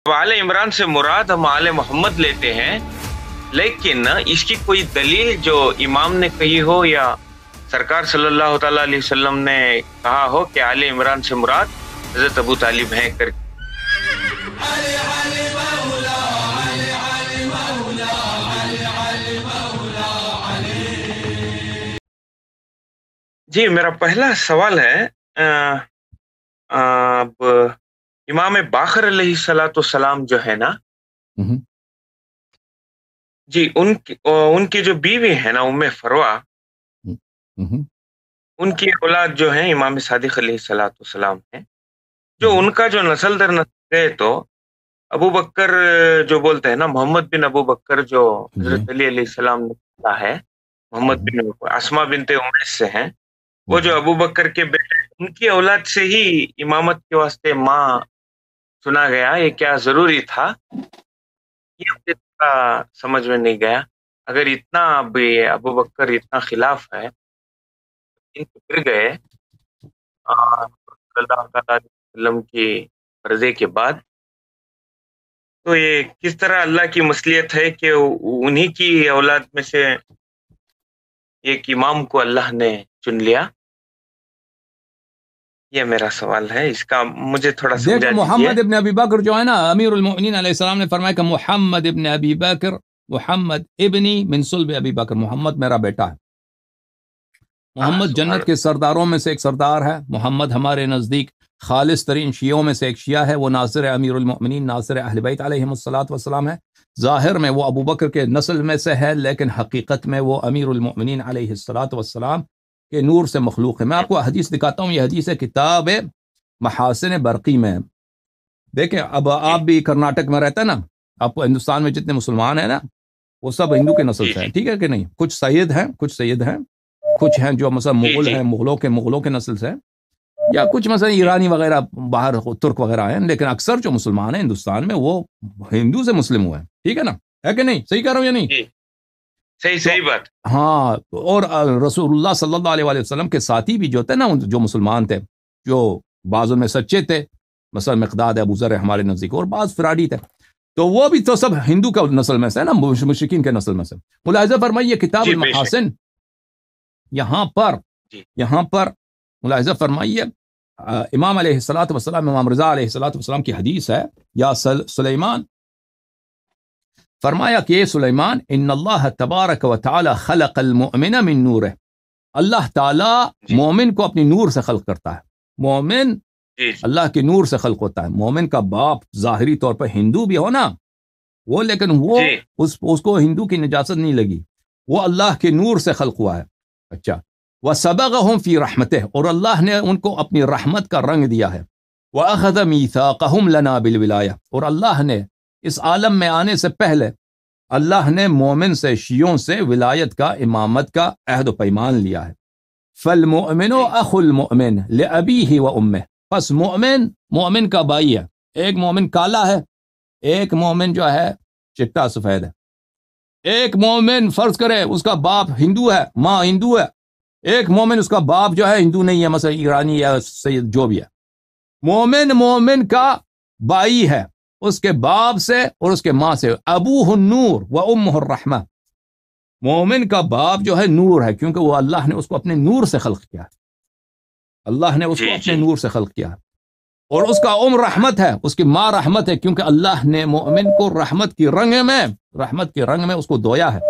اب آل عمران سے مراد ہم آل محمد لیتے ہیں، لیکن اس کی کوئی دلیل جو امام نے کہی ہو یا سرکار صلی اللہ تعالیٰ علیہ وسلم نے کہا ہو کہ آل عمران سے مراد حضرت ابو طالب ہیں کر کے؟ جی میرا پہلا سوال ہے، اب امام باقر علیہ السلام جو ہے نا، جی ان کی جو بیوی ہے نا ام فروہ، ان کی اولاد جو ہیں امام صادق علیہ السلام ہیں، جو ان کا جو نسل در نسل گئے تو ابو بکر جو بولتے ہیں نا، محمد بن ابو بکر جو حضرت علی علیہ السلام نے کہا ہے، محمد بن اسما بنت امیس سے ہیں، وہ جو ابو بکر کے بیٹے، ان کی اولاد سے ہی امامت کے واسطے ماں سنا گیا، یہ کیا ضروری تھا؟ یہ مجھے سمجھ میں نہیں گیا۔ اگر اتنا ابو بکر اتنا خلاف ہے، پھر گئے صلی اللہ تعالیٰ علیہ وسلم کی پردے کے بعد، تو یہ کس طرح اللہ کی مصلیت ہے کہ انہی کی اولاد میں سے ایک امام کو اللہ نے چن لیا؟ یہ میرا سوال ہے، اس کا مجھے تھوڑا سمجھا دیجیے۔ محمد ابن ابی بکر جو ہے نا، امیر المؤمنین علیہ السلام نے فرمایا کہ محمد ابن ابی بکر، محمد ابنی من صلب ابی بکر، محمد میرا بیٹا ہے۔ محمد جنت کے سرداروں میں سے ایک سردار ہے۔ محمد ہمارے نزدیک خالص ترین شیعوں میں سے ایک شیعہ ہے، وہ ناصر امیر المؤمنین، ناصر اہل بیت علیہم الصلاۃ والسلام ہے۔ ظاہر میں وہ ابو بکر کے نسل میں سے ہے، لیکن حقیقت میں وہ امیر المؤمنین علیہ الصلاۃ والسلام کے نور سے مخلوق ہے۔ میں آپ کو حدیث دکھاتا ہوں، یہ حدیث ہے کتاب محاسن برقی میں۔ دیکھیں، اب آپ بھی کرناٹک میں رہتے ہیں نا، آپ ہندوستان میں جتنے مسلمان ہیں نا، وہ سب ہندو کے نسل سے ہیں، ٹھیک ہے کہ نہیں؟ کچھ سید ہیں، کچھ ہیں جو مثلا مغل ہیں، مغلوں کے نسل سے، یا کچھ مثلا ایرانی وغیرہ باہر ترک وغیرہ ہیں، لیکن اکثر جو مسلمان ہیں ہندوستان میں وہ ہندو سے مسلم ہوئے ہیں، ٹھیک ہے نا؟ ہے کہ نہیں؟ صحیح کہہ رہا ہوں یا نہیں؟ صحیح بات۔ ہاں، اور رسول اللہ صلی اللہ علیہ وسلم کے ساتھی بھی جو تھے نا، جو مسلمان تھے، جو بعض میں سچے تھے، مثلا مقداد ابو ذر ہمارے نزدیک، اور بعض فراڈی تھے، تو وہ بھی تو سب ہندو کا نسل میں سے نا، مشرکین کے نسل میں سے۔ ملاحظہ فرمائیے کتاب المحاسن، یہاں پر ملاحظہ فرمائیے، امام علیہ الصلوۃ والسلام، امام رضا علیہ الصلوۃ والسلام کی حدیث ہے، یا سلیمان، فرمایا کہ سلیمان، ان اللہ تبارک و تعالی خلق المؤمن من نورہ، اللہ تعالی مومن کو اپنی نور سے خلق کرتا ہے۔ مومن اللہ کے نور سے خلق ہوتا ہے۔ مومن کا باپ ظاہری طور پر ہندو بھی ہو نا، وہ لیکن وہ اس کو ہندو کی نجاست نہیں لگی، وہ اللہ کے نور سے خلق ہوا ہے۔ اچھا، وَسَبَغَهُمْ فِي رَحْمَتِهِ، اور اللہ نے ان کو اپنی رحمت کا رنگ دیا ہے۔ وَأَخَذَ مِيثَاقَهُمْ لَنَا بِالْوِلَایَةِ، اور اللہ نے اس عالم میں آنے سے پہلے اللہ نے مومن سے، شیعوں سے ولایت کا، امامت کا عہد و پیمان لیا ہے۔ فَالْمُؤْمِنُ أَخُو الْمُؤْمِنِ لِأَبِيهِ وَأُمِّهِ، پس مومن کا بھائی ہے۔ ایک مومن کالا ہے، ایک مومن جو ہے چٹا سفید ہے۔ ایک مومن فرض کرے اس کا باپ ہندو ہے، ماں ہندو ہے، ایک مومن اس کا باپ جو ہے ہندو نہیں ہے، مثلا ایرانی یا سید جو بھی ہے۔ مومن کا بھائی ہے، اس کے باپ سے اور اس کے ماں سے، ابوہ النور و امہ الرحمہ، مومن کا باپ جو ہے نور ہے، کیونکہ وہ اللہ نے اس کو اپنے نور سے خلق کیا ہے، اللہ نے اس کو اپنے نور سے خلق کیا ہے، اور اس کا رحمت ہے، اس کی ماں رحمت ہے، کیونکہ اللہ نے مومن کو رحمت کے رنگ میں اس کو دھویا ہے۔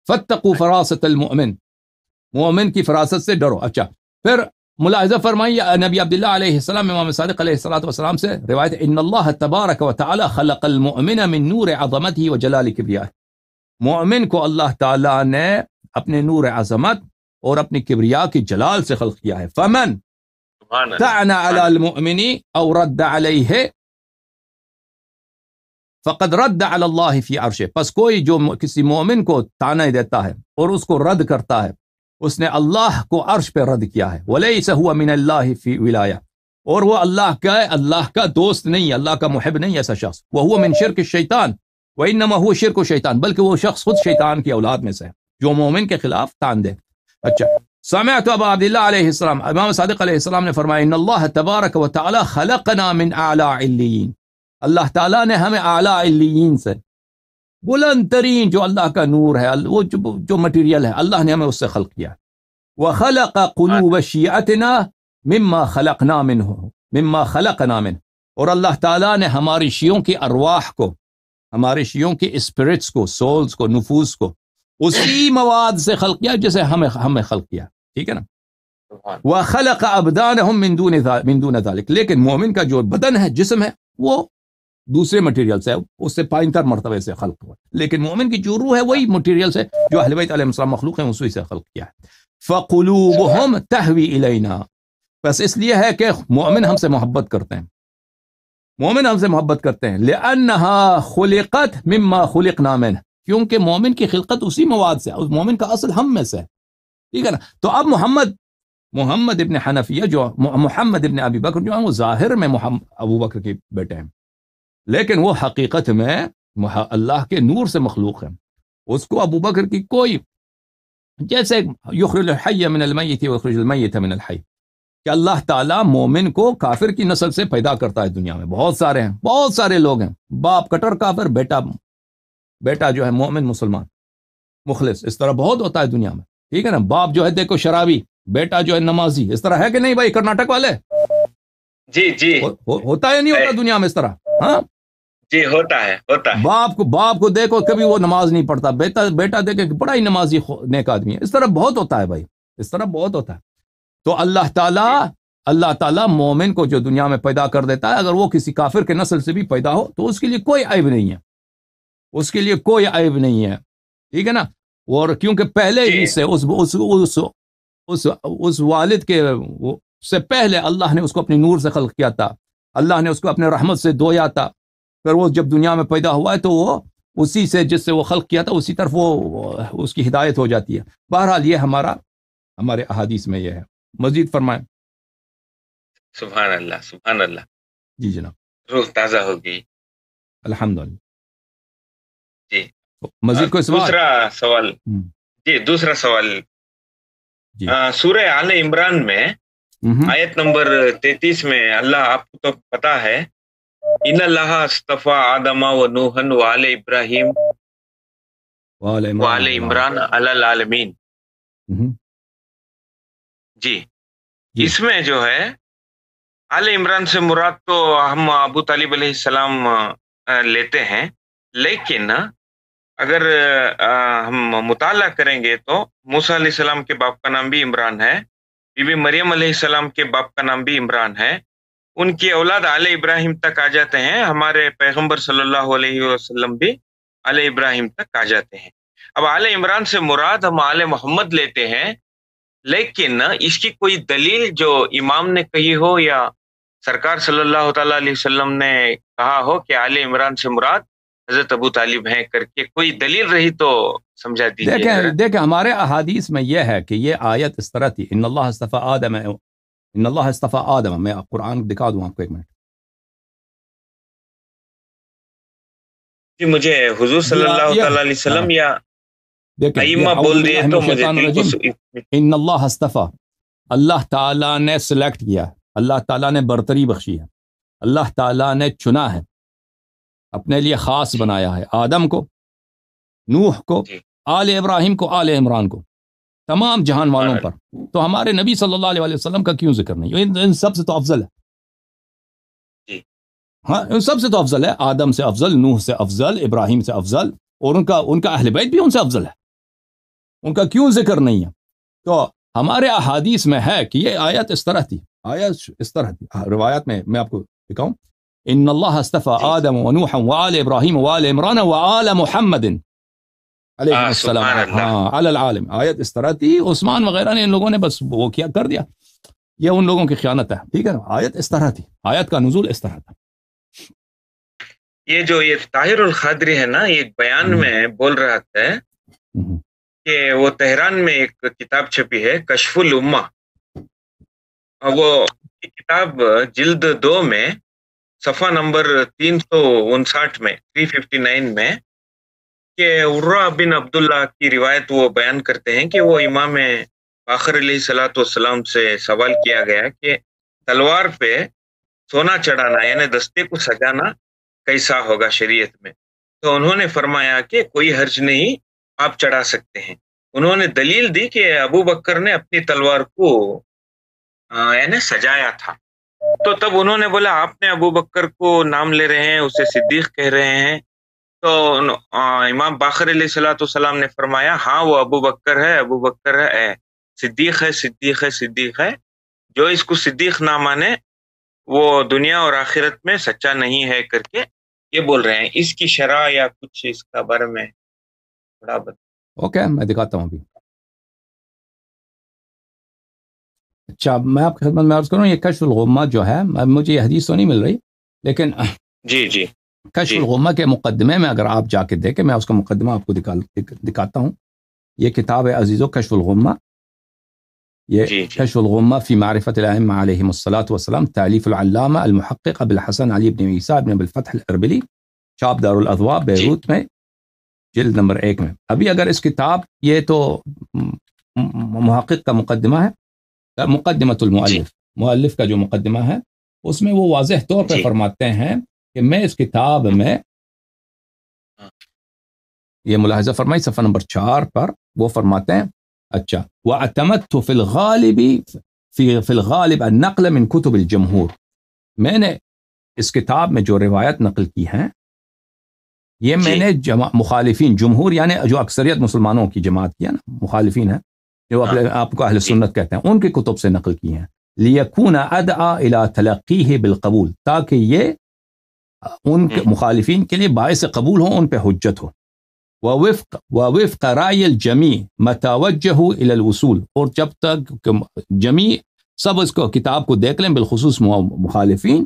فاتقوا فراست المؤمن، مومن کی فراست سے ڈرو۔ اچھا، پھر ملاحظہ فرمائیے نبی عبداللہ علیہ السلام، امام صادق علیہ الصلوۃ والسلام سے روایت، ان اللہ تبارک و تعالی خلق المؤمن من نور عظمته و جلال کبریائہ، مومن کو اللہ تعالی نے اپنے نور عظمت اور اپنی کبریا کی جلال سے خلق کیا ہے۔ فمن طعن علی المؤمن او رد علیہ فقد رد علی اللہ فی عرشہ، پس کوئی جو کسی مومن کو طعنہ دیتا ہے اور اس کو رد کرتا ہے، اس نے اللہ کو عرش پہ رد کیا ہے۔ ولیس هو من اللہ فی ولایہ، اور وہ اللہ کا دوست نہیں، اللہ کا محب نہیں ایسا شخص۔ وہو من شرک الشیطان وانما هو شرک الشیطان، بلکہ وہ شخص خود شیطان کی اولاد میں سے ہے جو مومن کے خلاف تان دے۔ اچھا، سمعت ابا عبداللہ علیہ السلام، امام صادق علیہ السلام نے فرمایا، ان اللہ تبارک و تعالی خلقنا من اعلی علیین، اللہ تعالیٰ نے ہمیں اعلیٰ علیین سے، بلند ترین جو اللہ کا نور ہے، وہ جو مٹیریل ہے، اللہ نے ہمیں اس سے خلق کیا. وَخَلَقَ قُلُوبَ شِيعَتِنَا مِمَّا خَلَقْنَا مِنْهُ، اور اللہ تعالیٰ نے ہماری شیعوں کی ارواح کو، ہمارے شیعوں کی اسپرٹس کو، سولز کو، نفوس کو اسی مواد سے خلق کیا جسے ہمیں خلق کیا. ٹھیک ہے نا. وَخَلَقَ أَبْدَانَهُمْ مِن دُونَ ذَلِكَ، لیکن مومن کا جو بدن ہے، جسم ہے، وہ دوسرے مٹیریل سے، اس سے پائنتر مرتبے سے خلق ہوا. لیکن مومن کی جو روح ہے وہی مٹیریل سے جو اہل بیت علیہ السلام مخلوق ہیں اسی سے خلق کیا ہے. فَقُلُوبُهُمْ تَهْوِي إِلَيْنَا، بس اس لیے ہے کہ مومن ہم سے محبت کرتے ہیں، مومن ہم سے محبت کرتے ہیں. لِأَنَّهَا خُلِقَتْ مِمَّا خُلِقْنَا مِنْهُ، کیونکہ مومن کی خلقت اسی مواد سے، اس مومن کا اصل ہم میں سے ہے. ٹھیک ہے نا. تو اب محمد ابن حنفیہ جو محمد ابن ابی بکر جو ہیں، وہ ظاہر میں ابو بکر کے بیٹے ہیں، لیکن وہ حقیقت میں اللہ کے نور سے مخلوق ہیں. اس کو ابو بکر کی کوئی، جیسے یخرج الحی من المیت ویخرج المیت من الحی، کہ اللہ تعالیٰ مومن کو کافر کی نسل سے پیدا کرتا ہے. دنیا میں بہت سارے ہیں، بہت سارے لوگ ہیں، باپ کٹر کافر، بیٹا جو ہے مومن مسلمان مخلص، اس طرح بہت ہوتا ہے دنیا میں. ٹھیک ہے نا. باپ جو ہے دیکھو شرابی، بیٹا جو ہے نمازی، اس طرح ہے کہ نہیں بھائی کرناٹک والے؟ جی ہوتا ہے نہیں ہوتا دنیا میں اس طرح؟ ہاں جی، ہوتا ہے. باپ کو دیکھو کبھی وہ نماز نہیں پڑھتا، بیٹا دیکھے کہ بڑا ہی نمازی نیک آدمی ہے. اس طرح بہت ہوتا ہے بھائی، اس طرح بہت ہوتا ہے. تو اللہ تعالیٰ مومن کو جو دنیا میں پیدا کر دیتا ہے، اگر وہ کسی کافر کے نسل سے بھی پیدا ہو تو اس کے لیے کوئی عیب نہیں ہے، اس کے لیے کوئی عیب نہیں ہے. ٹھیک ہے نا. اور کیونکہ پہلے ہی سے اس والد کے سے پہلے اللہ نے اس کو اپنی نور سے خلق کیا تھا، اللہ نے اس کو اپنے رحمت سے دھویا تھا. پھر وہ جب دنیا میں پیدا ہوا ہے تو وہ اسی سے، جس سے وہ خلق کیا تھا، اسی طرف وہ اس کی ہدایت ہو جاتی ہے. بہرحال یہ ہمارے احادیث میں یہ ہے. مزید فرمائیں. سبحان اللہ، سبحان اللہ. جی جناب. روح تازہ ہو گئی. الحمدللہ. جی. مزید کوئی سوال؟ دوسرا سوال. جی. سورہ آل عمران میں آیت نمبر 33 میں اللہ، آپ کو تو پتا ہے، ان اللہ اصطفیٰ آدم و نوحا وآل ابراہیم وآل عمران علی العالمین. جی. اس میں جو ہے آل عمران سے مراد تو ہم ابو طالب علیہ السلام لیتے ہیں، لیکن اگر ہم مطالعہ کریں گے تو موسیٰ علیہ السلام کے باپ کا نام بھی عمران ہے، بی بی مریم علیہ السلام کے باپ کا نام بھی عمران ہے، ان کی اولاد آل ابراہیم تک آ جاتے ہیں. ہمارے پیغمبر صلی اللہ علیہ وسلم بھی آل ابراہیم تک آ جاتے ہیں. اب آل عمران سے مراد ہم آل محمد لیتے ہیں، لیکن اس کی کوئی دلیل جو امام نے کہی ہو یا سرکار صلی اللہ تعالیٰ علیہ وسلم نے کہا ہو کہ آل عمران سے مراد حضرت ابو طالب ہیں کر کے کوئی دلیل رہی تو سمجھا دیجیے. دیکھیں ہمارے احادیث میں یہ ہے کہ یہ آیت اس طرح تھی، ان اللہ اصطفیٰ آدم. میں قرآن دکھا دوں آپ کو، ایک منٹ. جی مجھے حضور صلی اللہ تعالیٰ علیہ وسلم یا ائمہ بول دیے تو مجھے ان اللہ اصطفیٰ، اللہ تعالیٰ نے سلیکٹ کیا، اللہ تعالیٰ نے برتری بخشی ہے، اللہ تعالیٰ نے چنا ہے، اپنے لیے خاص بنایا ہے آدم کو، نوح کو، آل ابراہیم کو، آل عمران کو، تمام جہان والوں پر. تو ہمارے نبی صلی اللہ علیہ وسلم کا کیوں ذکر نہیں؟ ان سب سے تو افضل ہے. ہاں ان سب سے تو افضل ہے، آدم سے افضل، نوح سے افضل، ابراہیم سے افضل، اور ان کا اہل بیت بھی ان سے افضل ہے. ان کا کیوں ذکر نہیں ہے؟ تو ہمارے احادیث میں ہے کہ یہ آیت اس طرح تھی، روایات میں آپ کو دکھاؤں. ان اللہ اصطفیٰ آدم و نوحا وآل ابراہیم وآل عمران وآل محمد علیہ السلام علی العالم. آیت اس طرح تھی. عثمان وغیرہ نے ان لوگوں نے بس وہ کیا کر دیا، یہ ان لوگوں کی خیانت ہے. ٹھیک ہے نا. آیت اس طرح تھی، آیت کا نزول اس طرح تھا. یہ طاہر القادری ہے نا، ایک بیان میں بول رہا تھا کہ وہ تہران میں ایک کتاب چھپی ہے کشف الامہ، وہ کتاب جلد 2 میں صفحہ نمبر 359 میں 359 میں کہ عروہ بن عبداللہ کی روایت وہ بیان کرتے ہیں کہ وہ امام باقر علیہ السلام سے سوال کیا گیا کہ تلوار پہ سونا چڑھانا یعنی دستے کو سجانا کیسا ہوگا شریعت میں، تو انہوں نے فرمایا کہ کوئی حرج نہیں، آپ چڑھا سکتے ہیں۔ انہوں نے دلیل دی کہ ابو بکر نے اپنی تلوار کو یعنی سجایا تھا، تو تب انہوں نے بولا آپ نے ابو بکر کو نام لے رہے ہیں، اسے صدیق کہہ رہے ہیں، تو امام باقر علیہ الصلوۃ والسلام نے فرمایا ہاں وہ ابو بکر ہے، ابو بکر ہے، صدیق ہے، صدیق ہے، صدیق ہے، جو اس کو صدیق نہ مانے وہ دنیا اور آخرت میں سچا نہیں ہے کر کے یہ بول رہے ہیں۔ اس کی شرح یا کچھ اس کا بارے میں تھوڑا اوکے میں دکھاتا ہوں ابھی۔ اچھا میں آپ کی خدمت میں عرض کروں، یہ کشف الغمہ جو ہے، مجھے یہ حدیث تو نہیں مل رہی، لیکن جی کشف الغمہ کے مقدمے میں اگر آپ جا کے دیکھیں، میں اس کا مقدمہ آپ کو دکھاتا ہوں۔ یہ کتاب ہے عزیزو کشف الغمہ، یہ کشف الغمہ فی معرفت الائمہ علیہم الصلاۃ والسلام، تالیف العلامہ المحقق ابو الحسن علی بن عیسیٰ بن ابو الفتح الاربلی، چاپ دار الاضواء بیروت میں، جلد نمبر 1 میں۔ ابھی اگر اس کتاب، یہ تو محقق کا مقدمہ ہے، مقدمۃ المؤلف، مؤلف کا جو مقدمہ ہے، اس میں وہ واضح طور پہ فرماتے ہیں کہ میں اس کتاب میں، یہ ملاحظہ فرمائی صفحہ نمبر 4 پر، وہ فرماتے ہیں اچھا وَاعْتَمَدْتُ فِي الْغَالِبِ النَّقْلَ مِنْ كُتُبِ الْجَمْهُور، میں نے اس کتاب میں جو روایت نقل کی ہیں، یہ میں نے مخالفین، جمہور یعنی جو اکثریت مسلمانوں کی جماعت کی ہے نا، مخالفین ہیں جو آپ کو اہل سنت کہتے ہیں، ان کی کتب سے نقل کی ہیں، لِيَكُونَ أَدْعَى إِلَى تَلَقِّيهِ بِالْقَبُول، تاکہ یہ ان کے مخالفین کے لیے باعث قبول ہو، ان پہ حجت ہو، وَوِفْقَ رَأْيِ الْجَمِيعِ مَتَى وَجَّهُوا إِلَى الْوُصُول، اور جب تک جمیع سب اس کو کتاب کو دیکھ لیں، بالخصوص مخالفین،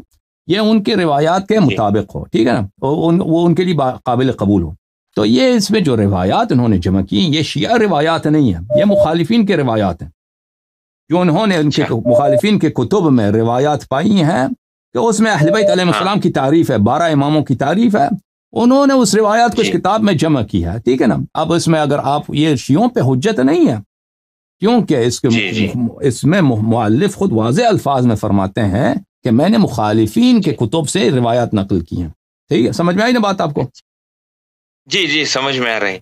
یہ ان کے روایات کے مطابق ہو، ٹھیک ہے نا، وہ ان کے لیے قابل قبول ہو۔ تو یہ اس میں جو روایات انہوں نے جمع کی، یہ شیعہ روایات نہیں ہیں، یہ مخالفین کے روایات ہیں، جو انہوں نے ان کے مخالفین کے کتب میں روایات پائی ہیں کہ اس میں اہل بیت علیہ السلام کی تعریف ہے، 12 اماموں کی تعریف ہے، انہوں نے اس روایات کو اس کتاب میں جمع کیا ہے، ٹھیک ہے نا۔ اب اس میں اگر آپ، یہ شیعوں پہ حجت نہیں ہے، کیونکہ اس میں مؤلف خود واضح الفاظ میں فرماتے ہیں کہ میں نے مخالفین کے کتب سے روایات نقل کی ہیں، ٹھیک ہے، سمجھ میں آئی نا بات آپ کو؟ جی سمجھ میں آ رہی۔